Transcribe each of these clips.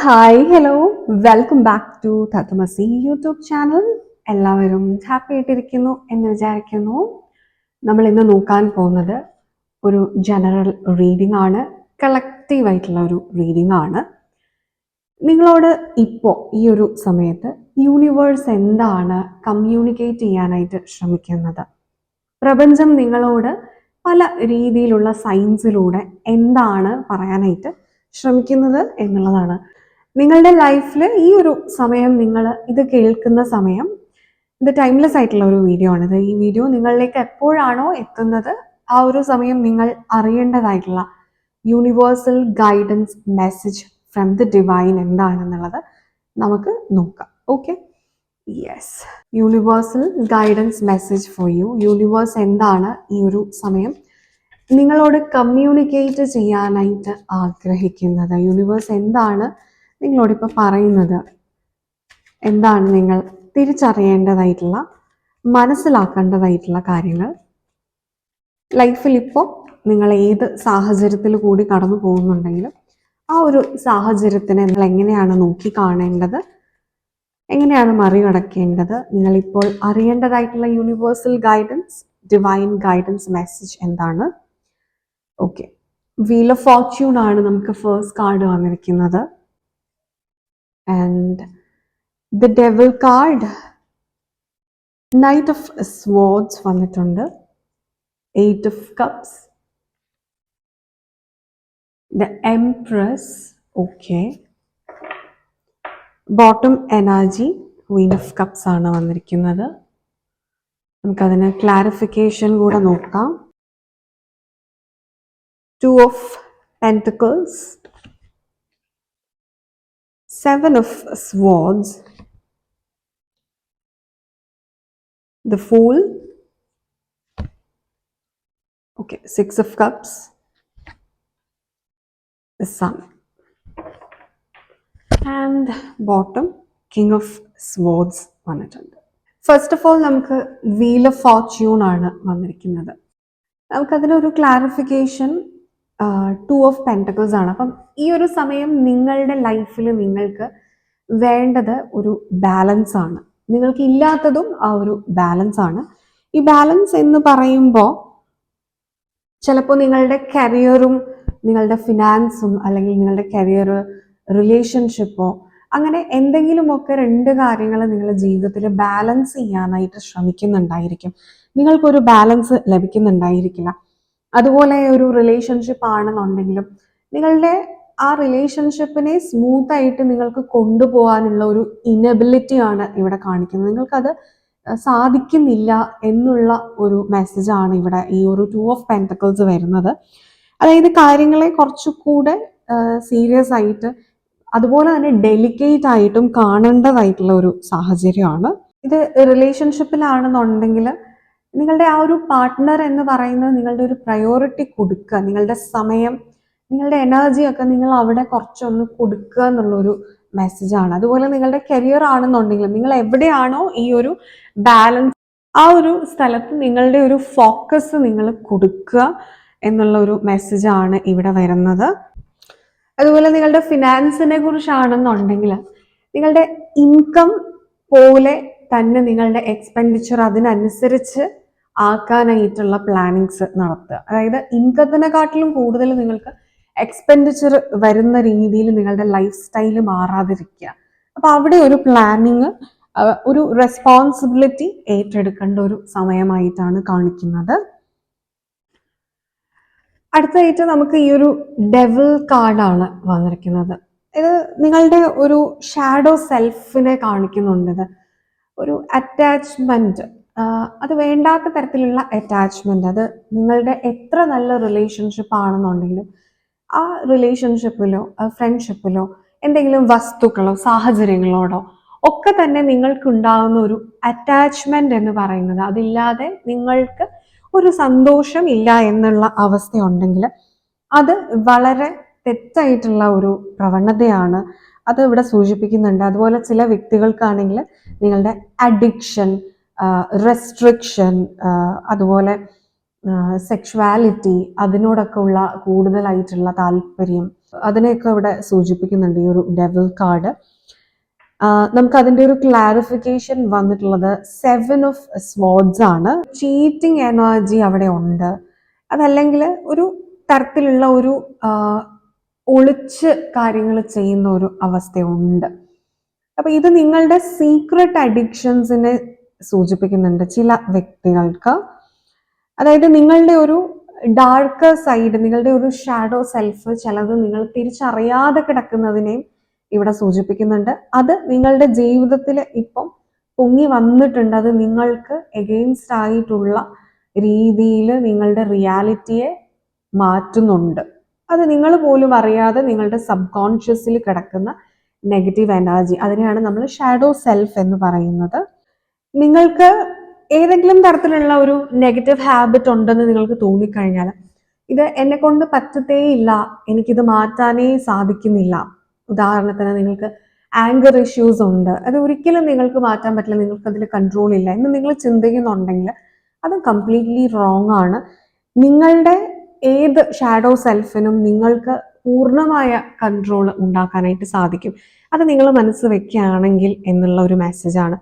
Hi hello welcome back to Tatvamasi YouTube channel. എല്ലാവരും happy ആയിട്ടിരിക്കുന്നു എന്ന് വിചാരിക്കുന്നു. നമ്മൾ ഇന്ന് നോക്കാൻ പോകുന്നത് ഒരു ജനറൽ റീഡിംഗ് ആണ്, കളക്റ്റീവ് ആയിട്ടുള്ള ഒരു റീഡിംഗ് ആണ്. നിങ്ങളോട് ഇപ്പോൾ ഈ ഒരു സമയത്ത് യൂണിവേഴ്സ് എന്താണ് കമ്മ്യൂണിക്കേറ്റ് ചെയ്യാനായിട്ട് ശ്രമിക്കുന്നത്, പ്രപഞ്ചം നിങ്ങളോട് പല രീതിയിലുള്ള സയൻസിലൂടെ എന്താണ് പറയാനായിട്ട് ശ്രമിക്കുന്നത് എന്നുള്ളതാണ്. നിങ്ങളുടെ ലൈഫിൽ ഈ ഒരു സമയം, നിങ്ങൾ ഇത് കേൾക്കുന്ന സമയം, ഇത് ടൈംലെസ് ആയിട്ടുള്ള ഒരു വീഡിയോ ആണിത്. ഈ വീഡിയോ നിങ്ങളിലേക്ക് എപ്പോഴാണോ എത്തുന്നത് ആ ഒരു സമയം നിങ്ങൾ അറിയേണ്ടതായിട്ടുള്ള universal guidance message from the divine എന്താണെന്നുള്ളത് നമുക്ക് നോക്കാം. Okay, yes, universal guidance message for you. Universe എന്താണ് ഈ ഒരു സമയം നിങ്ങളോട് കമ്മ്യൂണിക്കേറ്റ് ചെയ്യാനായിട്ട് ആഗ്രഹിക്കുന്നത്, യൂണിവേഴ്സ് എന്താണ് നിങ്ങളോടിപ്പോൾ പറയുന്നത്, എന്താണ് നിങ്ങൾ തിരിച്ചറിയേണ്ടതായിട്ടുള്ള, മനസ്സിലാക്കേണ്ടതായിട്ടുള്ള കാര്യങ്ങൾ. ലൈഫിൽ ഇപ്പോൾ നിങ്ങൾ ഏത് സാഹചര്യത്തിൽ കൂടി കടന്നു പോകുന്നുണ്ടെങ്കിലും ആ ഒരു സാഹചര്യത്തിനെ നിങ്ങൾ എങ്ങനെയാണ് നോക്കി കാണേണ്ടത്, എങ്ങനെയാണ് മറികടക്കേണ്ടത്, നിങ്ങളിപ്പോൾ അറിയേണ്ടതായിട്ടുള്ള universal guidance, divine guidance message എന്താണ്. ഓക്കെ, വീൽ ഓഫ് ഫോർച്യൂൺ ആണ് നമുക്ക് ഫസ്റ്റ് കാർഡ് വന്നിരിക്കുന്നത്. And the devil card, knight of swords വന്നിട്ടുണ്ട്, 8 of cups, the empress. Okay, bottom energy, queen of cups ആണ് വന്നിരിക്കുന്നത്. നമുക്കതിന് ക്ലാരിഫിക്കേഷൻ കൂടെ നോക്കാം. 2 of pentacles, 7 of swords, the fool. Okay, 6 of cups, the sun, and bottom king of swords വന്നിട്ടുണ്ട്. First of all നമുക്ക് wheel of fortune ആണ് വന്നിരിക്കുന്നത്. നമുക്കതിനൊരു clarification 2 of pentacles ആണ്. അപ്പം ഈ ഒരു സമയം നിങ്ങളുടെ ലൈഫിൽ നിങ്ങൾക്ക് വേണ്ടത് ഒരു ബാലൻസ് ആണ്. നിങ്ങൾക്ക് ഇല്ലാത്തതും ആ ഒരു ബാലൻസ് ആണ്. ഈ ബാലൻസ് എന്ന് പറയുമ്പോൾ ചിലപ്പോൾ നിങ്ങളുടെ കരിയറും നിങ്ങളുടെ ഫിനാൻസും, അല്ലെങ്കിൽ നിങ്ങളുടെ കരിയർ, റിലേഷൻഷിപ്പോ, അങ്ങനെ എന്തെങ്കിലുമൊക്കെ 2 കാര്യങ്ങൾ നിങ്ങളുടെ ജീവിതത്തിൽ ബാലൻസ് ചെയ്യാനായിട്ട് ശ്രമിക്കുന്നുണ്ടായിരിക്കും. നിങ്ങൾക്കൊരു ബാലൻസ് ലഭിക്കുന്നുണ്ടായിരിക്കില്ല. അതുപോലെ ഒരു റിലേഷൻഷിപ്പ് ആണെന്നുണ്ടെങ്കിലും നിങ്ങളുടെ ആ റിലേഷൻഷിപ്പിനെ സ്മൂത്തായിട്ട് നിങ്ങൾക്ക് കൊണ്ടുപോകാനുള്ള ഒരു ഇനബിലിറ്റി ആണ് ഇവിടെ കാണിക്കുന്നത്. നിങ്ങൾക്കത് സാധിക്കുന്നില്ല എന്നുള്ള ഒരു മെസ്സേജാണ് ഇവിടെ ഈ ഒരു 2 ഓഫ് പെൻറ്റക്കിൾസ് വരുന്നത്. അതായത് കാര്യങ്ങളെ കുറച്ചുകൂടെ സീരിയസ് ആയിട്ട്, അതുപോലെ തന്നെ ഡെലിക്കേറ്റ് ആയിട്ടും കാണേണ്ടതായിട്ടുള്ള ഒരു സാഹചര്യമാണ് ഇത്. റിലേഷൻഷിപ്പിലാണെന്നുണ്ടെങ്കിൽ നിങ്ങളുടെ ആ ഒരു പാർട്ട്ണർ എന്ന് പറയുന്നത് നിങ്ങളുടെ ഒരു പ്രയോറിറ്റി കൊടുക്കുക, നിങ്ങളുടെ സമയം, നിങ്ങളുടെ എനർജി ഒക്കെ നിങ്ങൾ അവിടെ കുറച്ചൊന്ന് കൊടുക്കുക എന്നുള്ളൊരു മെസ്സേജാണ്. അതുപോലെ നിങ്ങളുടെ കരിയർ ആണെന്നുണ്ടെങ്കിൽ നിങ്ങൾ എവിടെയാണോ ഈ ഒരു ബാലൻസ്, ആ ഒരു സ്ഥലത്ത് നിങ്ങളുടെ ഒരു ഫോക്കസ് നിങ്ങൾ കൊടുക്കുക എന്നുള്ള ഒരു മെസ്സേജാണ് ഇവിടെ വരുന്നത്. അതുപോലെ നിങ്ങളുടെ ഫിനാൻസിനെ കുറിച്ചാണെന്നുണ്ടെങ്കിൽ നിങ്ങളുടെ ഇൻകം പോലെ തന്നെ നിങ്ങളുടെ എക്സ്പെൻഡിച്ചർ അതിനനുസരിച്ച് ആക്കാനായിട്ടുള്ള പ്ലാനിങ്സ് നടത്തുക. അതായത് ഇൻകത്തിനെക്കാട്ടിലും കൂടുതൽ നിങ്ങൾക്ക് എക്സ്പെൻഡിച്ചർ വരുന്ന രീതിയിൽ നിങ്ങളുടെ ലൈഫ് സ്റ്റൈൽ മാറാതിരിക്കുക. അപ്പൊ അവിടെ ഒരു പ്ലാനിങ്, ഒരു റെസ്പോൺസിബിലിറ്റി ഏറ്റെടുക്കേണ്ട ഒരു സമയമായിട്ടാണ് കാണിക്കുന്നത്. അടുത്തതായിട്ട് നമുക്ക് ഈ ഒരു ഡെവിൾ കാർഡാണ് വന്നിരിക്കുന്നത്. ഇത് നിങ്ങളുടെ ഒരു ഷാഡോ സെൽഫിനെ കാണിക്കുന്നുണ്ട്. ഒരു അറ്റാച്ച്മെന്റ്, അത് വേണ്ടാത്ത തരത്തിലുള്ള അറ്റാച്ച്മെന്റ്, അത് നിങ്ങളുടെ എത്ര നല്ല റിലേഷൻഷിപ്പ് ആണെന്നുണ്ടെങ്കിലും ആ റിലേഷൻഷിപ്പിലോ ഫ്രണ്ട്ഷിപ്പിലോ എന്തെങ്കിലും വസ്തുക്കളോ സാഹചര്യങ്ങളോടോ ഒക്കെ തന്നെ നിങ്ങൾക്കുണ്ടാകുന്ന ഒരു അറ്റാച്ച്മെന്റ് എന്ന് പറയുന്നത്, അതില്ലാതെ നിങ്ങൾക്ക് ഒരു സന്തോഷം ഇല്ല എന്നുള്ള അവസ്ഥയുണ്ടെങ്കിൽ അത് വളരെ തെറ്റായിട്ടുള്ള ഒരു പ്രവണതയാണ്. അത് ഇവിടെ സൂചിപ്പിക്കുന്നുണ്ട്. അതുപോലെ ചില വ്യക്തികൾക്കാണെങ്കിൽ നിങ്ങളുടെ അഡിക്ഷൻ, റെസ്ട്രിക്ഷൻ, അതുപോലെ സെക്ഷുവാലിറ്റി, അതിനോടൊക്കെ ഉള്ള കൂടുതലായിട്ടുള്ള താല്പര്യം, അതിനെയൊക്കെ ഇവിടെ സൂചിപ്പിക്കുന്നുണ്ട് ഈ ഒരു ഡെവിൾ കാർഡ്. നമുക്ക് അതിൻ്റെ ഒരു ക്ലാരിഫിക്കേഷൻ വന്നിട്ടുള്ളത് 7 ഓഫ് സ്വാർഡ്സ് ആണ്. ചീറ്റിംഗ് എനർജി അവിടെ ഉണ്ട്. അതല്ലെങ്കിൽ ഒരു തരത്തിലുള്ള ഒരു ഒളിച്ച് കാര്യങ്ങൾ ചെയ്യുന്ന ഒരു അവസ്ഥയുണ്ട്. അപ്പൊ ഇത് നിങ്ങളുടെ സീക്രട്ട് അഡിക്ഷൻസിനെ സൂചിപ്പിക്കുന്നുണ്ട് ചില വ്യക്തികൾക്ക്. അതായത് നിങ്ങളുടെ ഒരു ഡാർക്ക് സൈഡ്, നിങ്ങളുടെ ഒരു ഷാഡോ സെൽഫ് ചിലത് നിങ്ങൾ തിരിച്ചറിയാതെ കിടക്കുന്നതിനെയും ഇവിടെ സൂചിപ്പിക്കുന്നുണ്ട്. അത് നിങ്ങളുടെ ജീവിതത്തിൽ ഇപ്പം പൊങ്ങി വന്നിട്ടുണ്ട്. അത് നിങ്ങൾക്ക് എഗെയിൻസ്റ്റ് ആയിട്ടുള്ള രീതിയിൽ നിങ്ങളുടെ റിയാലിറ്റിയെ മാറ്റുന്നുണ്ട്. അത് നിങ്ങൾ പോലും അറിയാതെ നിങ്ങളുടെ സബ് കോൺഷ്യസിൽ കിടക്കുന്ന നെഗറ്റീവ് എനർജി, അതിനെയാണ് നമ്മൾ ഷാഡോ സെൽഫ് എന്ന് പറയുന്നത്. നിങ്ങൾക്ക് ഏതെങ്കിലും തരത്തിലുള്ള ഒരു നെഗറ്റീവ് ഹാബിറ്റ് ഉണ്ടെന്ന് നിങ്ങൾക്ക് തോന്നിക്കഴിഞ്ഞാൽ, ഇത് എന്നെ കൊണ്ട് പറ്റത്തേയില്ല, എനിക്കിത് മാറ്റാനേ സാധിക്കുന്നില്ല. ഉദാഹരണത്തിന് നിങ്ങൾക്ക് ആങ്കർ ഇഷ്യൂസ് ഉണ്ട്, അത് ഒരിക്കലും നിങ്ങൾക്ക് മാറ്റാൻ പറ്റില്ല, നിങ്ങൾക്ക് അതിൽ കൺട്രോൾ ഇല്ല എന്ന് നിങ്ങൾ ചിന്തിക്കുന്നുണ്ടെങ്കിൽ അത് കംപ്ലീറ്റ്ലി റോങ് ആണ്. നിങ്ങളുടെ ഏത് ഷാഡോ സെൽഫിനും നിങ്ങൾക്ക് പൂർണ്ണമായ കൺട്രോൾ ഉണ്ടാക്കാനായിട്ട് സാധിക്കും. അത് നിങ്ങൾ മനസ്സ് വെക്കുകയാണെങ്കിൽ എന്നുള്ള ഒരു മെസ്സേജാണ്.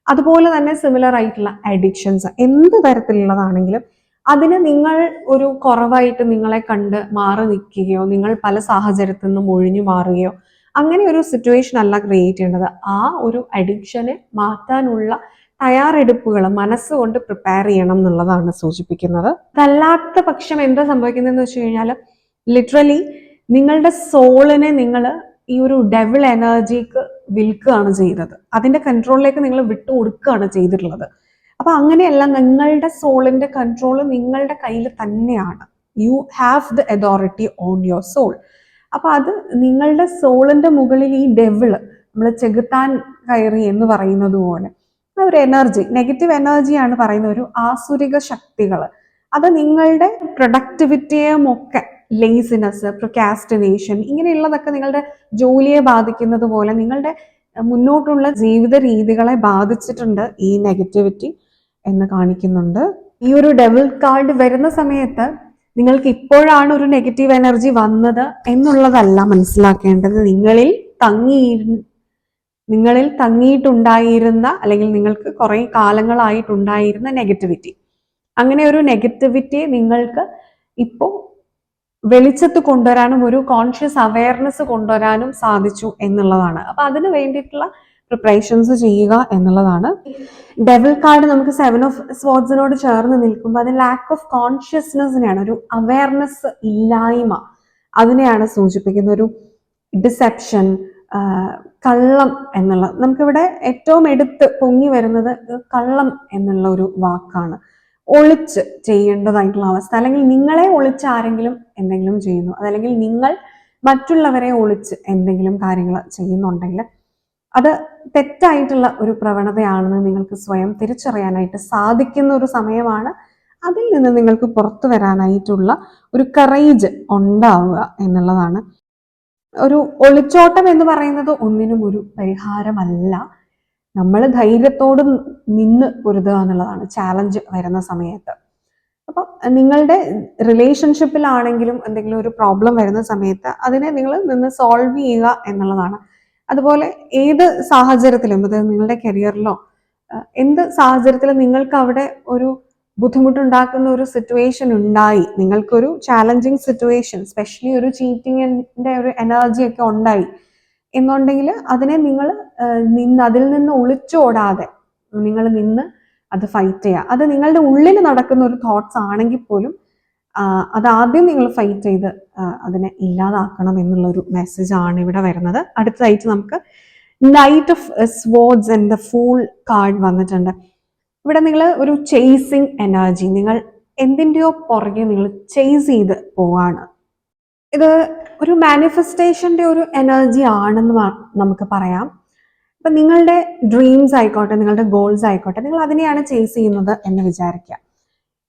അതുപോലെ തന്നെ സിമിലർ ആയിട്ടുള്ള അഡിക്ഷൻസ് എന്ത് തരത്തിലുള്ളതാണെങ്കിലും അതിന് നിങ്ങൾ ഒരു കുറവായിട്ട് നിങ്ങളെ കണ്ട് മാറി നിൽക്കുകയോ നിങ്ങൾ പല സാഹചര്യത്തിൽ നിന്നും ഒഴിഞ്ഞു മാറുകയോ അങ്ങനെ ഒരു സിറ്റുവേഷൻ അല്ല ക്രിയേറ്റ് ചെയ്യേണ്ടത്. ആ ഒരു അഡിക്ഷനെ മാറ്റാനുള്ള തയ്യാറെടുപ്പുകൾ മനസ്സുകൊണ്ട് പ്രിപ്പയർ ചെയ്യണം എന്നുള്ളതാണ് സൂചിപ്പിക്കുന്നത്. അതല്ലാത്ത പക്ഷം എന്താ സംഭവിക്കുന്നതെന്ന് വെച്ച് കഴിഞ്ഞാൽ ലിറ്ററലി നിങ്ങളുടെ സോളിനെ നിങ്ങൾ ഈ ഒരു ഡെവിൾ എനർജിക്ക് വിൽക്കുകയാണ് ചെയ്തത്. അതിന്റെ കൺട്രോളിലേക്ക് നിങ്ങൾ വിട്ടു കൊടുക്കുകയാണ് ചെയ്തിട്ടുള്ളത്. അപ്പൊ അങ്ങനെയല്ല, നിങ്ങളുടെ സോളിന്റെ കൺട്രോൾ നിങ്ങളുടെ കയ്യിൽ തന്നെയാണ്. You have the authority on your soul. അപ്പൊ അത് നിങ്ങളുടെ സോളിന്റെ മുകളിൽ ഈ ഡെവിള്, നമ്മൾ ചെകുത്താൻ കയറി എന്ന് പറയുന്നത് പോലെ ഒരു എനർജി, നെഗറ്റീവ് എനർജിയാണ് പറയുന്ന ഒരു ആസുരിക ശക്തികൾ. അത് നിങ്ങളുടെ പ്രൊഡക്ടിവിറ്റിയും ഒക്കെ, ലേസിനെസ്, പ്രൊക്കാസ്റ്റിനേഷൻ, ഇങ്ങനെയുള്ളതൊക്കെ നിങ്ങളുടെ ജോലിയെ ബാധിക്കുന്നത് പോലെ നിങ്ങളുടെ മുന്നോട്ടുള്ള ജീവിത രീതികളെ ബാധിച്ചിട്ടുണ്ട് ഈ നെഗറ്റിവിറ്റി എന്ന് കാണിക്കുന്നുണ്ട്. ഈ ഒരു ഡെവിൾ കാർഡ് വരുന്ന സമയത്ത് നിങ്ങൾക്ക് ഇപ്പോഴാണ് ഒരു നെഗറ്റീവ് എനർജി വന്നത് എന്നുള്ളതല്ല മനസ്സിലാക്കേണ്ടത്. നിങ്ങളിൽ തങ്ങിയിട്ടുണ്ടായിരുന്ന അല്ലെങ്കിൽ നിങ്ങൾക്ക് കുറെ കാലങ്ങളായിട്ടുണ്ടായിരുന്ന നെഗറ്റിവിറ്റി, അങ്ങനെ ഒരു നെഗറ്റിവിറ്റിയെ നിങ്ങൾക്ക് ഇപ്പോൾ വെളിച്ചത്ത് കൊണ്ടുവരാനും ഒരു കോൺഷ്യസ് അവയർനെസ് കൊണ്ടുവരാനും സാധിച്ചു എന്നുള്ളതാണ്. അപ്പൊ അതിന് വേണ്ടിയിട്ടുള്ള പ്രിപ്പറേഷൻസ് ചെയ്യുക എന്നുള്ളതാണ്. ഡെവിൾ കാർഡ് നമുക്ക് 7 ഓഫ് സ്വാർഡ്സിനോട് ചേർന്ന് നിൽക്കുമ്പോൾ അത് ലാക്ക് ഓഫ് കോൺഷ്യസ്നെസ്സിനെയാണ്, ഒരു അവയർനെസ് ഇല്ലായ്മ, അതിനെയാണ് സൂചിപ്പിക്കുന്ന. ഒരു ഡിസെപ്ഷൻ, കള്ളം എന്നുള്ള, നമുക്കിവിടെ ഏറ്റവും എടുത്ത് പൊങ്ങി വരുന്നത് കള്ളം എന്നുള്ള ഒരു വാക്കാണ്. ഒളിച്ച് ചെയ്യേണ്ടതായിട്ടുള്ള അവസ്ഥ, അല്ലെങ്കിൽ നിങ്ങളെ ഒളിച്ച് ആരെങ്കിലും എന്തെങ്കിലും ചെയ്യുന്നു, അതല്ലെങ്കിൽ നിങ്ങൾ മറ്റുള്ളവരെ ഒളിച്ച് എന്തെങ്കിലും കാര്യങ്ങൾ ചെയ്യുന്നുണ്ടെങ്കിൽ അത് തെറ്റായിട്ടുള്ള ഒരു പ്രവണതയാണെന്ന് നിങ്ങൾക്ക് സ്വയം തിരിച്ചറിയാനായിട്ട് സാധിക്കുന്ന ഒരു സമയമാണ്. അതിൽ നിന്ന് നിങ്ങൾക്ക് പുറത്തു വരാനായിട്ടുള്ള ഒരു കറേജ് ഉണ്ടാവുക എന്നുള്ളതാണ്. ഒരു ഒളിച്ചോട്ടം എന്ന് പറയുന്നത് ഒന്നിനും ഒരു പരിഹാരമല്ല. നമ്മൾ ധൈര്യത്തോട് നിന്ന് പൊരുതുക എന്നുള്ളതാണ് ചാലഞ്ച് വരുന്ന സമയത്ത്. അപ്പം നിങ്ങളുടെ റിലേഷൻഷിപ്പിലാണെങ്കിലും എന്തെങ്കിലും ഒരു പ്രോബ്ലം വരുന്ന സമയത്ത് അതിനെ നിങ്ങൾ നിന്ന് സോൾവ് ചെയ്യുക എന്നുള്ളതാണ്. അതുപോലെ ഏത് സാഹചര്യത്തിലും, അത് നിങ്ങളുടെ കരിയറിലോ എന്ത് സാഹചര്യത്തിലും നിങ്ങൾക്ക് അവിടെ ഒരു ബുദ്ധിമുട്ടുണ്ടാക്കുന്ന ഒരു സിറ്റുവേഷൻ ഉണ്ടായി, നിങ്ങൾക്കൊരു ചാലഞ്ചിങ് സിറ്റുവേഷൻ, സ്പെഷ്യലി ഒരു ചീറ്റിങ്ങിന്റെ ഒരു എനർജി ഒക്കെ ഉണ്ടായി എന്നുണ്ടെങ്കിൽ അതിനെ നിങ്ങൾ അതിൽ നിന്ന് ഒളിച്ചോടാതെ നിങ്ങൾ നിന്ന് അത് ഫൈറ്റ് ചെയ്യുക. അത് നിങ്ങളുടെ ഉള്ളിൽ നടക്കുന്ന ഒരു തോട്ട്സ് ആണെങ്കിൽ പോലും അതാദ്യം നിങ്ങൾ ഫൈറ്റ് ചെയ്ത് അതിനെ ഇല്ലാതാക്കണം എന്നുള്ളൊരു മെസ്സേജ് ആണ് ഇവിടെ വരുന്നത്. അടുത്തതായിട്ട് നമുക്ക് knight of swords and the fool card വന്നിട്ടുണ്ട്. ഇവിടെ നിങ്ങൾ ഒരു ചേസിങ് എനർജി, നിങ്ങൾ എന്തിൻ്റെയോ പുറകെ നിങ്ങൾ ചേസ് ചെയ്ത് പോവാണ്. ഇത് ഒരു മാനിഫെസ്റ്റേഷന്റെ ഒരു എനർജി ആണെന്ന് നമുക്ക് പറയാം. അപ്പൊ നിങ്ങളുടെ ഡ്രീംസ് ആയിക്കോട്ടെ, നിങ്ങളുടെ ഗോൾസ് ആയിക്കോട്ടെ, നിങ്ങൾ അതിനെയാണ് ചേസ് ചെയ്യുന്നത് എന്ന് വിചാരിക്കുക.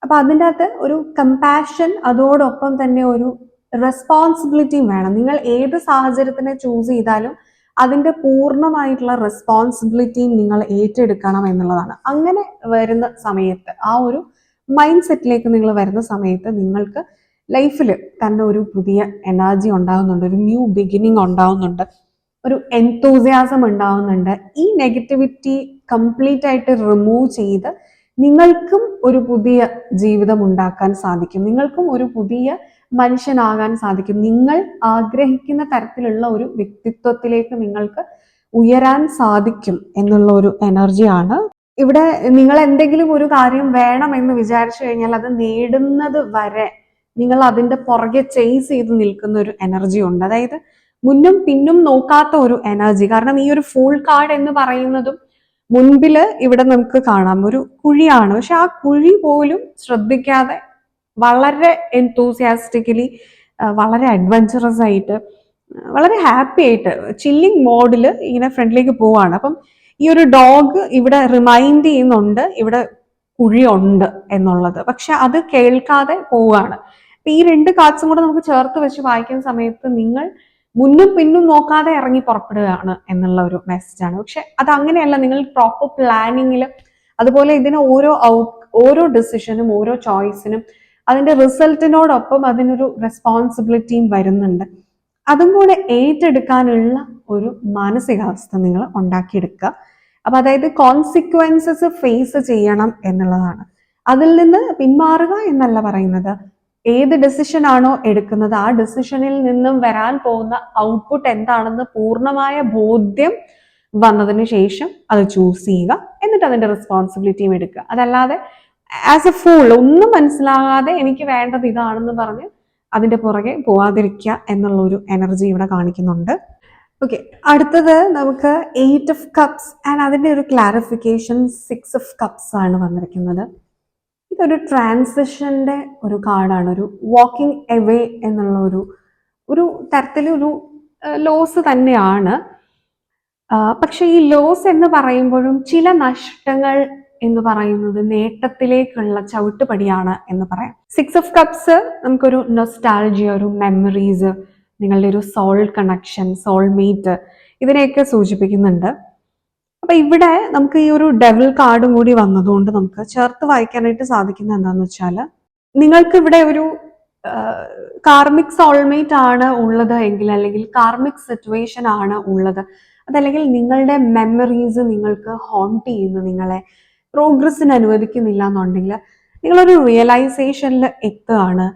അപ്പൊ അതിൻ്റെ അകത്ത് ഒരു കമ്പാഷൻ, അതോടൊപ്പം തന്നെ ഒരു റെസ്പോൺസിബിലിറ്റിയും വേണം. നിങ്ങൾ ഏത് സാഹചര്യത്തിനെ ചൂസ് ചെയ്താലും അതിന്റെ പൂർണ്ണമായിട്ടുള്ള റെസ്പോൺസിബിലിറ്റിയും നിങ്ങൾ ഏറ്റെടുക്കണം എന്നുള്ളതാണ്. അങ്ങനെ വരുന്ന സമയത്ത് ആ ഒരു മൈൻഡ് സെറ്റിലേക്ക് നിങ്ങൾ വരുന്ന സമയത്ത് നിങ്ങൾക്ക് ലൈഫിൽ തന്നെ ഒരു പുതിയ എനർജി ഉണ്ടാകുന്നുണ്ട്, ഒരു ന്യൂ ബിഗിനിങ് ഉണ്ടാകുന്നുണ്ട്, ഒരു എൻതൂസിയാസം ഉണ്ടാകുന്നുണ്ട്. ഈ നെഗറ്റിവിറ്റി കംപ്ലീറ്റ് ആയിട്ട് റിമൂവ് ചെയ്ത് നിങ്ങൾക്കും ഒരു പുതിയ ജീവിതം ഉണ്ടാക്കാൻ സാധിക്കും, നിങ്ങൾക്കും ഒരു പുതിയ മനുഷ്യനാകാൻ സാധിക്കും. നിങ്ങൾ ആഗ്രഹിക്കുന്ന തരത്തിലുള്ള ഒരു വ്യക്തിത്വത്തിലേക്ക് നിങ്ങൾക്ക് ഉയരാൻ സാധിക്കും എന്നുള്ള ഒരു എനർജിയാണ് ഇവിടെ. നിങ്ങൾ എന്തെങ്കിലും ഒരു കാര്യം വേണം എന്ന് വിചാരിച്ചു കഴിഞ്ഞാൽ അത് നേടുന്നത് വരെ നിങ്ങൾ അതിന്റെ പുറകെ ചേസ് ചെയ്ത് നിൽക്കുന്ന ഒരു എനർജി ഉണ്ട്. അതായത് മുന്നും പിന്നും നോക്കാത്ത ഒരു എനർജി. കാരണം ഈ ഒരു ഫുൾ കാർഡ് എന്ന് പറയുന്നതും മുൻപില് ഇവിടെ നമുക്ക് കാണാം ഒരു കുഴിയാണ്, പക്ഷെ ആ കുഴി പോലും ശ്രദ്ധിക്കാതെ വളരെ എൻതൂസിയാസ്റ്റിക്കലി, വളരെ അഡ്വഞ്ചറസ് ആയിട്ട്, വളരെ ഹാപ്പി ആയിട്ട് ചില്ലിങ് മോഡിൽ ഇങ്ങനെ ഫ്രണ്ടിലേക്ക് പോവാണ്. അപ്പം ഈ ഒരു ഡോഗ് ഇവിടെ റിമൈൻഡ് ചെയ്യുന്നുണ്ട് ഇവിടെ കുഴിയുണ്ട് എന്നുള്ളത്, പക്ഷെ അത് കേൾക്കാതെ പോവുകയാണ്. അപ്പൊ ഈ രണ്ട് കാർഡ്സും കൂടെ നമുക്ക് ചേർത്ത് വെച്ച് വായിക്കുന്ന സമയത്ത് നിങ്ങൾ മുന്നും പിന്നും നോക്കാതെ ഇറങ്ങി പുറപ്പെടുകയാണ് എന്നുള്ള ഒരു മെസ്സേജാണ്. പക്ഷെ അത് അങ്ങനെയല്ല, നിങ്ങൾ പ്രോപ്പർ പ്ലാനിങ്ങിൽ, അതുപോലെ ഇതിന് ഓരോ ഡിസിഷനും ഓരോ ചോയ്സിനും അതിന്റെ റിസൾട്ടിനോടൊപ്പം അതിനൊരു റെസ്പോൺസിബിലിറ്റിയും വരുന്നുണ്ട്. അതും കൂടെ ഏറ്റെടുക്കാനുള്ള ഒരു മാനസികാവസ്ഥ നിങ്ങൾ ഉണ്ടാക്കിയെടുക്കുക. അപ്പൊ അതായത് കോൺസിക്വൻസസ് ഫേസ് ചെയ്യണം എന്നുള്ളതാണ്. അതിൽ നിന്ന് പിന്മാറുക എന്നല്ല പറയുന്നത്. ഏത് ഡെസിഷൻ ആണോ എടുക്കുന്നത് ആ ഡെസിഷനിൽ നിന്നും വരാൻ പോകുന്ന ഔട്ട്പുട്ട് എന്താണെന്ന് പൂർണ്ണമായ ബോധ്യം വന്നതിന് ശേഷം അത് ചൂസ് ചെയ്യുക, എന്നിട്ട് അതിന്റെ റെസ്പോൺസിബിലിറ്റിയും എടുക്കുക. അതല്ലാതെ ആസ് എ ഫൂൾ ഒന്നും മനസ്സിലാകാതെ എനിക്ക് വേണ്ടത് ഇതാണെന്ന് പറഞ്ഞ് അതിന്റെ പുറകെ പോവാതിരിക്കുക എന്നുള്ള ഒരു എനർജി ഇവിടെ കാണിക്കുന്നുണ്ട്. ഓക്കെ, അടുത്തത് നമുക്ക് 8 ഓഫ് കപ്സ് ആൻഡ് അതിന്റെ ഒരു ക്ലാരിഫിക്കേഷൻ 6 ഓഫ് കപ്സ് ആണ് വന്നിരിക്കുന്നത്. ഇതൊരു ട്രാൻസിഷന്റെ ഒരു കാർഡാണ്, ഒരു വാക്കിംഗ് എവേ എന്നുള്ള ഒരു തരത്തിലൊരു ലോസ് തന്നെയാണ്. പക്ഷെ ഈ ലോസ് എന്ന് പറയുമ്പോഴും ചില നഷ്ടങ്ങൾ എന്ന് പറയുന്നത് നേട്ടത്തിലേക്കുള്ള ചവിട്ടുപടിയാണ് എന്ന് പറയാം. 6 ഓഫ് കപ്സ് നമുക്കൊരു നൊസ്റ്റാൾജിയ, ഒരു മെമ്മറീസ്, നിങ്ങളുടെ ഒരു സോൾ കണക്ഷൻ, സോൾമേറ്റ്, ഇതിനെയൊക്കെ സൂചിപ്പിക്കുന്നുണ്ട്. അപ്പൊ ഇവിടെ നമുക്ക് ഈ ഒരു ഡെവിൾ കാർഡും കൂടി വന്നതുകൊണ്ട് നമുക്ക് ചേർത്ത് വായിക്കാനായിട്ട് സാധിക്കുന്നത് എന്താന്ന് വെച്ചാൽ, നിങ്ങൾക്ക് ഇവിടെ ഒരു കാർമിക് സോൾമേറ്റ് ആണ് ഉള്ളത് എങ്കിൽ, അല്ലെങ്കിൽ കാർമിക് സിറ്റുവേഷൻ ആണ് ഉള്ളത്, അതല്ലെങ്കിൽ നിങ്ങളുടെ മെമ്മറീസ് നിങ്ങൾക്ക് ഹോണ്ട് ചെയ്യുന്നു, നിങ്ങളെ പ്രോഗ്രസ്സിന് അനുവദിക്കുന്നില്ല എന്നുണ്ടെങ്കിൽ നിങ്ങളൊരു റിയലൈസേഷനിൽ എത്തുകയാണ്.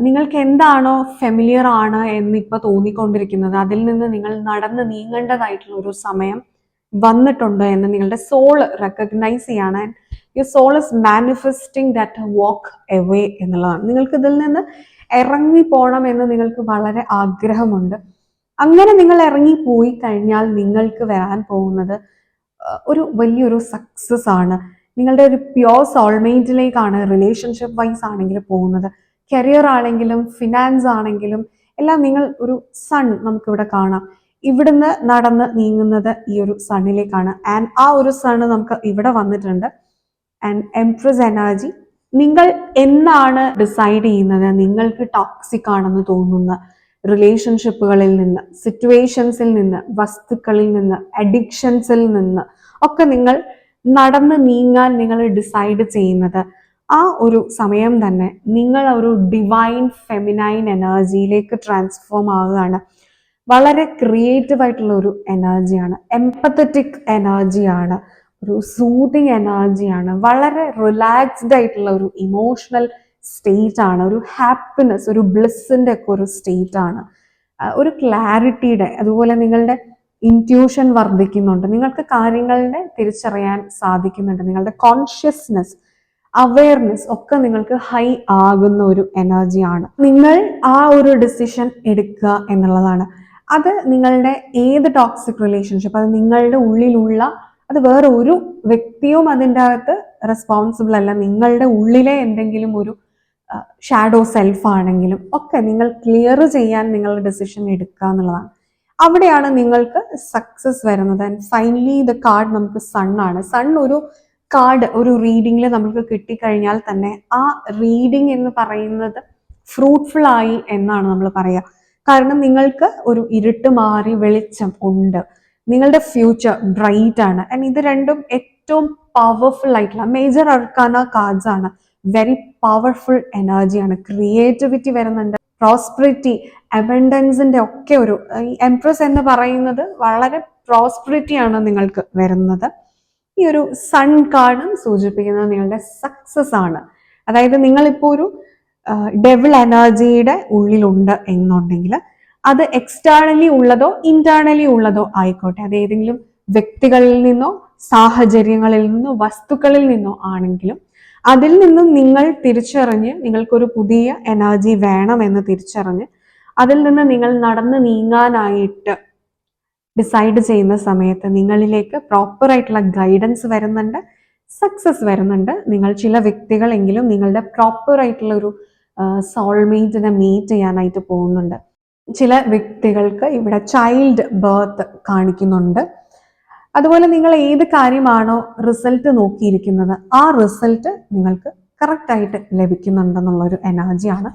നിങ്ങൾക്ക് എന്താണോ ഫെമിലിയർ ആണ് എന്ന് ഇപ്പൊ തോന്നിക്കൊണ്ടിരിക്കുന്നത് അതിൽ നിന്ന് നിങ്ങൾ നടന്ന് നീങ്ങേണ്ടതായിട്ടുള്ള ഒരു സമയം വന്നിട്ടുണ്ട് എന്ന് നിങ്ങളുടെ സോൾ റെക്കഗ്നൈസ് ചെയ്യാണ്. Your soul is manifesting that walk away എന്നുള്ളതാണ്. നിങ്ങൾക്ക് ഇതിൽ നിന്ന് ഇറങ്ങി പോകണം എന്ന് നിങ്ങൾക്ക് വളരെ ആഗ്രഹമുണ്ട്. അങ്ങനെ നിങ്ങൾ ഇറങ്ങി പോയി കഴിഞ്ഞാൽ നിങ്ങൾക്ക് വരാൻ പോകുന്നത് ഒരു വലിയൊരു സക്സസ് ആണ്. നിങ്ങളുടെ ഒരു പ്യോർ സോൾമേറ്റിലേക്കാണ് റിലേഷൻഷിപ്പ് വൈസ് ആണെങ്കിൽ പോകുന്നത്. കരിയർ ആണെങ്കിലും ഫിനാൻസ് ആണെങ്കിലും എല്ലാം നിങ്ങൾ ഒരു സൺ നമുക്കിവിടെ കാണാം. ഇവിടുന്ന് നടന്ന് നീങ്ങുന്നത് ഈ ഒരു സണ്ണിലേക്കാണ്. ആൻഡ് ആ ഒരു സണ്ണ് നമുക്ക് ഇവിടെ വന്നിട്ടുണ്ട്. ആൻഡ് എംപ്രസ് എനർജി, നിങ്ങൾ എന്നാണ് ഡിസൈഡ് ചെയ്യുന്നത് നിങ്ങൾക്ക് ടോക്സിക് ആണെന്ന് തോന്നുന്ന റിലേഷൻഷിപ്പുകളിൽ നിന്ന്, സിറ്റുവേഷൻസിൽ നിന്ന്, വസ്തുക്കളിൽ നിന്ന്, അഡിക്ഷൻസിൽ നിന്ന് ഒക്കെ നിങ്ങൾ നടന്ന് നീങ്ങാൻ നിങ്ങൾ ഡിസൈഡ് ചെയ്യുന്നത് ആ ഒരു സമയം തന്നെ നിങ്ങൾ ഒരു ഡിവൈൻ ഫെമിനൈൻ എനർജിയിലേക്ക് ട്രാൻസ്ഫോം ആവുകയാണ്. വളരെ ക്രിയേറ്റീവ് ആയിട്ടുള്ള ഒരു എനർജിയാണ്, എംപത്തറ്റിക് എനർജിയാണ്, ഒരു സൂതിങ് എനർജിയാണ്, വളരെ റിലാക്സ്ഡ് ആയിട്ടുള്ള ഒരു ഇമോഷണൽ സ്റ്റേറ്റ് ആണ്, ഒരു ഹാപ്പിനെസ്, ഒരു ബ്ലിസ്സിന്റെ ഒക്കെ ഒരു സ്റ്റേറ്റ് ആണ്, ഒരു ക്ലാരിറ്റിയുടെ. അതുപോലെ നിങ്ങളുടെ ഇൻറ്റ്യൂഷൻ വർദ്ധിക്കുന്നുണ്ട്, നിങ്ങൾക്ക് കാര്യങ്ങളുടെ തിരിച്ചറിയാൻ സാധിക്കുന്നുണ്ട്, നിങ്ങളുടെ കോൺഷ്യസ്നെസ്, അവയർനെസ് ഒക്കെ നിങ്ങൾക്ക് ഹൈ ആകുന്ന ഒരു എനർജിയാണ്. നിങ്ങൾ ആ ഒരു ഡിസിഷൻ എടുക്കുക എന്നുള്ളതാണ്. അത് നിങ്ങളുടെ ഏത് ടോക്സിക് റിലേഷൻഷിപ്പ്, അത് നിങ്ങളുടെ ഉള്ളിലുള്ള, അത് വേറെ ഒരു വ്യക്തിയും അതിൻ്റെ അകത്ത് റെസ്പോൺസിബിൾ അല്ല, നിങ്ങളുടെ ഉള്ളിലെ എന്തെങ്കിലും ഒരു ഷാഡോ സെൽഫ് ആണെങ്കിലും ഒക്കെ നിങ്ങൾ ക്ലിയർ ചെയ്യാൻ നിങ്ങളുടെ ഡിസിഷൻ എടുക്കുക എന്നുള്ളതാണ്. അവിടെയാണ് നിങ്ങൾക്ക് സക്സസ് വരുന്നത്. ആൻഡ് ഫൈനലി ദ കാർഡ് നമുക്ക് സൺ ആണ്. സൺ ഒരു കാർഡ് ഒരു റീഡിങ്ങിൽ നമുക്ക് കിട്ടിക്കഴിഞ്ഞാൽ തന്നെ ആ റീഡിങ് എന്ന് പറയുന്നത് ഫ്രൂട്ട്ഫുൾ ആയി എന്നാണ് നമ്മൾ പറയുക. കാരണം നിങ്ങൾക്ക് ഒരു ഇരുട്ട് മാറി വെളിച്ചം ഉണ്ട്, നിങ്ങളുടെ ഫ്യൂച്ചർ ബ്രൈറ്റ് ആണ്. ആൻഡ് ഇത് രണ്ടും ഏറ്റവും പവർഫുൾ ആയിട്ടുള്ള മേജർ അർക്കാന കാർഡ്സ് ആണ്. വെരി പവർഫുൾ എനർജിയാണ്. ക്രിയേറ്റിവിറ്റി വരുന്നുണ്ട്, പ്രോസ്പെറിറ്റി, അബൻഡൻസിന്റെ ഒക്കെ ഒരു, ഈ എംപ്രസ് എന്ന് പറയുന്നത് വളരെ പ്രോസ്പെറിറ്റി ആണ് നിങ്ങൾക്ക് വരുന്നത്. ഈ ഒരു സൺ കാർഡ് സൂചിപ്പിക്കുന്നത് നിങ്ങളുടെ സക്സസ് ആണ്. അതായത് നിങ്ങളിപ്പോൾ ഒരു ഡെവിൾ എനർജിയുടെ ഉള്ളിലുണ്ട് എന്നുണ്ടെങ്കിൽ അത് എക്സ്റ്റേണലി ഉള്ളതോ ഇന്റേണലി ഉള്ളതോ ആയിക്കോട്ടെ, അത് ഏതെങ്കിലും വ്യക്തികളിൽ നിന്നോ സാഹചര്യങ്ങളിൽ നിന്നോ വസ്തുക്കളിൽ നിന്നോ ആണെങ്കിലും അതിൽ നിന്നും നിങ്ങൾ തിരിച്ചറിഞ്ഞ് നിങ്ങൾക്കൊരു പുതിയ എനർജി വേണമെന്ന് തിരിച്ചറിഞ്ഞ് അതിൽ നിന്ന് നിങ്ങൾ നടന്ന് നീങ്ങാനായിട്ട് ഡിസൈഡ് ചെയ്യുന്ന സമയത്ത് നിങ്ങളിലേക്ക് പ്രോപ്പർ ആയിട്ടുള്ള ഗൈഡൻസ് വരുന്നുണ്ട്, സക്സസ് വരുന്നുണ്ട്. നിങ്ങൾ ചില വ്യക്തികളെങ്കിലും നിങ്ങളുടെ പ്രോപ്പർ ആയിട്ടുള്ള ഒരു സോൾമേറ്റിനെ മീറ്റ് ചെയ്യാനായിട്ട് പോകുന്നുണ്ട്. ചില വ്യക്തികൾക്ക് ഇവിടെ ചൈൽഡ് ബർത്ത് കാണിക്കുന്നുണ്ട്. അതുപോലെ നിങ്ങൾ ഏത് കാര്യമാണോ റിസൾട്ട് നോക്കിയിരിക്കുന്നത് ആ റിസൾട്ട് നിങ്ങൾക്ക് കറക്റ്റ് ആയിട്ട് ലഭിക്കുന്നുണ്ടെന്നുള്ളൊരു എനർജിയാണ്.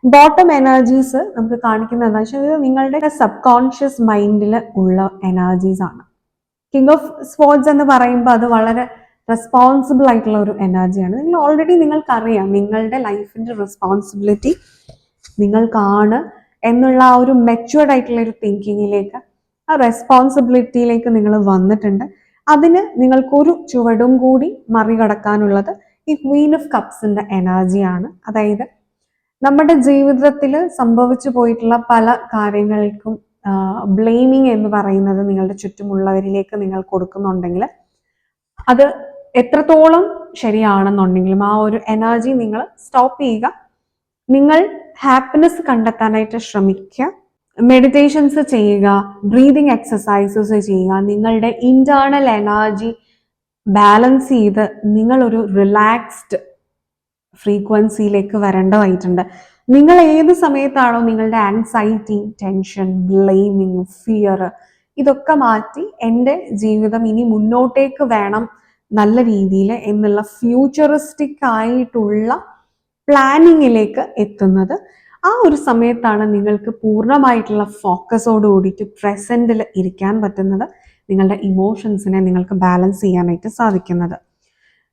ബോട്ടം എനർജീസ് നമുക്ക് കാണിക്കുന്നത് എന്താ വെച്ചാൽ നിങ്ങളുടെ സബ് കോൺഷ്യസ് മൈൻഡിൽ ഉള്ള എനർജീസ് ആണ്. കിങ് ഓഫ് സ്പോർട്സ് എന്ന് പറയുമ്പോൾ അത് വളരെ റെസ്പോൺസിബിൾ ആയിട്ടുള്ള ഒരു എനർജിയാണ്. നിങ്ങൾ ഓൾറെഡി നിങ്ങൾക്കറിയാം നിങ്ങളുടെ ലൈഫിന്റെ റെസ്പോൺസിബിലിറ്റി നിങ്ങൾക്കാണ് എന്നുള്ള ആ ഒരു മെച്യൂർഡ് ആയിട്ടുള്ള ഒരു തിങ്കിങ്ങിലേക്ക്, ആ റെസ്പോൺസിബിലിറ്റിയിലേക്ക് നിങ്ങൾ വന്നിട്ടുണ്ട്. അതിന് നിങ്ങൾക്കൊരു ചുവടും കൂടി മറികടക്കാനുള്ളത് ഈ ക്വീൻ ഓഫ് കപ്സിന്റെ എനർജിയാണ്. അതായത് നമ്മുടെ ജീവിതത്തിൽ സംഭവിച്ചു പോയിട്ടുള്ള പല കാര്യങ്ങൾക്കും ബ്ലെയിമിങ് എന്ന് പറയുന്നത് നിങ്ങളുടെ ചുറ്റുമുള്ളവരിലേക്ക് നിങ്ങൾ കൊടുക്കുന്നുണ്ടെങ്കിൽ അത് എത്രത്തോളം ശരിയാണെന്നുണ്ടെങ്കിലും ആ ഒരു എനർജി നിങ്ങൾ സ്റ്റോപ്പ് ചെയ്യുക. നിങ്ങൾ ഹാപ്പിനെസ് കണ്ടെത്താനായിട്ട് ശ്രമിക്കുക, മെഡിറ്റേഷൻസ് ചെയ്യുക, ബ്രീതിങ് എക്സസൈസസ് ചെയ്യുക, നിങ്ങളുടെ ഇന്റേണൽ എനർജി ബാലൻസ് ചെയ്ത് നിങ്ങളൊരു റിലാക്സ്ഡ് ഫ്രീക്വൻസിയിലേക്ക് വരേണ്ടതായിട്ടുണ്ട്. നിങ്ങൾ ഏത് സമയത്താണോ നിങ്ങളുടെ ആൻസൈറ്റി, ടെൻഷൻ, ബ്ലെയിമിങ്, ഫിയർ ഇതൊക്കെ മാറ്റി എൻ്റെ ജീവിതം ഇനി മുന്നോട്ടേക്ക് വേണം നല്ല രീതിയിൽ എന്നുള്ള ഫ്യൂച്ചറിസ്റ്റിക് ആയിട്ടുള്ള പ്ലാനിങ്ങിലേക്ക് എത്തുന്നത്, ആ ഒരു സമയത്താണ് നിങ്ങൾക്ക് പൂർണ്ണമായിട്ടുള്ള ഫോക്കസോട് കൂടിയിട്ട് പ്രസന്റിൽ ഇരിക്കാൻ പറ്റുന്നത്, നിങ്ങളുടെ ഇമോഷൻസിനെ നിങ്ങൾക്ക് ബാലൻസ് ചെയ്യാനായിട്ട് സാധിക്കുന്നത്.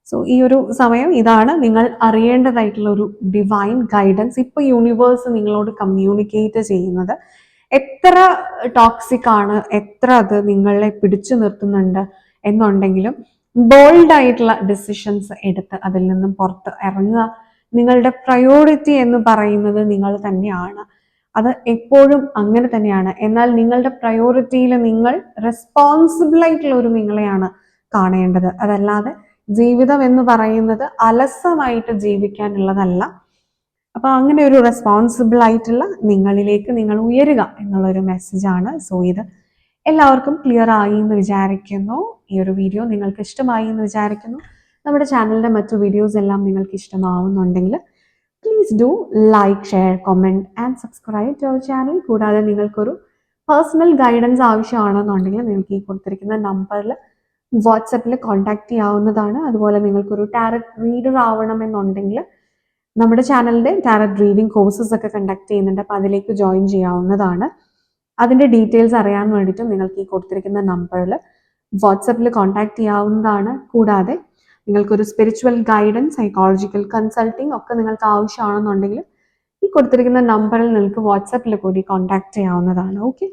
സോ ഈ ഒരു സമയം ഇതാണ് നിങ്ങൾ അറിയേണ്ടതായിട്ടുള്ള ഒരു ഡിവൈൻ ഗൈഡൻസ്. ഇപ്പൊ യൂണിവേഴ്സ് നിങ്ങളോട് കമ്മ്യൂണിക്കേറ്റ് ചെയ്യുന്നത് എത്ര ടോക്സിക് ആണ്, എത്ര അത് നിങ്ങളെ പിടിച്ചു നിർത്തുന്നുണ്ട് എന്നുണ്ടെങ്കിലും ബോൾഡ് ആയിട്ടുള്ള ഡിസിഷൻസ് എടുത്ത് അതിൽ നിന്നും പുറത്ത് ഇറങ്ങുക. നിങ്ങളുടെ പ്രയോറിറ്റി എന്ന് പറയുന്നത് നിങ്ങൾ തന്നെയാണ്. അത് എപ്പോഴും അങ്ങനെ തന്നെയാണ്. എന്നാൽ നിങ്ങളുടെ പ്രയോറിറ്റിയിൽ നിങ്ങൾ റെസ്പോൺസിബിൾ ആയിട്ടുള്ള ഒരു നിങ്ങളെയാണ് കാണേണ്ടത്. അതല്ലാതെ ജീവിതം എന്ന് പറയുന്നത് അലസമായിട്ട് ജീവിക്കാനുള്ളതല്ല. അപ്പൊ അങ്ങനെ ഒരു റെസ്പോൺസിബിൾ ആയിട്ടുള്ള നിങ്ങളിലേക്ക് നിങ്ങൾ ഉയരുക എന്നുള്ളൊരു മെസ്സേജാണ്. സോ ഇത് എല്ലാവർക്കും ക്ലിയർ ആയി എന്ന് വിചാരിക്കുന്നു. ഈ ഒരു വീഡിയോ നിങ്ങൾക്ക് ഇഷ്ടമായി എന്ന് വിചാരിക്കുന്നു. നമ്മുടെ ചാനലിന്റെ മറ്റു വീഡിയോസ് എല്ലാം നിങ്ങൾക്ക് ഇഷ്ടമാവുന്നുണ്ടെങ്കിൽ please do like, share, comment and subscribe to our channel. കൂടാതെ നിങ്ങൾക്കൊരു പേഴ്സണൽ ഗൈഡൻസ് ആവശ്യമാണെന്നുണ്ടെങ്കിൽ നിങ്ങൾക്ക് ഈ കൊടുത്തിരിക്കുന്ന നമ്പറിൽ വാട്സപ്പിൽ കോൺടാക്ട് ചെയ്യാവുന്നതാണ്. അതുപോലെ നിങ്ങൾക്കൊരു ടാരറ്റ് റീഡർ ആവണമെന്നുണ്ടെങ്കിൽ നമ്മുടെ ചാനലിൻ്റെ ടാരറ്റ് റീഡിംഗ് കോഴ്സസ് ഒക്കെ കണ്ടക്ട് ചെയ്യുന്നുണ്ട്. അപ്പോൾ അതിലേക്ക് ജോയിൻ ചെയ്യാവുന്നതാണ്. അതിൻ്റെ ഡീറ്റെയിൽസ് അറിയാൻ വേണ്ടിയിട്ട് നിങ്ങൾക്ക് ഈ കൊടുത്തിരിക്കുന്ന നമ്പറിൽ വാട്സപ്പിൽ കോൺടാക്ട് ചെയ്യാവുന്നതാണ്. കൂടാതെ നിങ്ങൾക്കൊരു സ്പിരിച്വൽ ഗൈഡൻസ്, സൈക്കോളജിക്കൽ കൺസൾട്ടിങ് ഒക്കെ നിങ്ങൾക്ക് ആവശ്യമാണെന്നുണ്ടെങ്കിൽ ഈ കൊടുത്തിരിക്കുന്ന നമ്പറിൽ നിങ്ങൾക്ക് വാട്സപ്പിൽ കൂടി കോൺടാക്ട് ചെയ്യാവുന്നതാണ്. ഓക്കെ,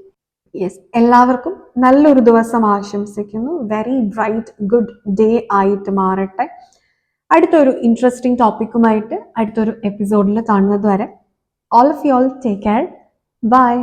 യെസ്, എല്ലാവർക്കും നല്ലൊരു ദിവസം ആശംസിക്കുന്നു. വെരി ബ്രൈറ്റ് ഗുഡ് ഡേ ആയിട്ട് മാറട്ടെ. അടുത്തൊരു ഇൻട്രസ്റ്റിംഗ് ടോപ്പിക്കുമായിട്ട് അടുത്തൊരു എപ്പിസോഡിൽ കാണുന്നത് വരെ all of you all take care. By.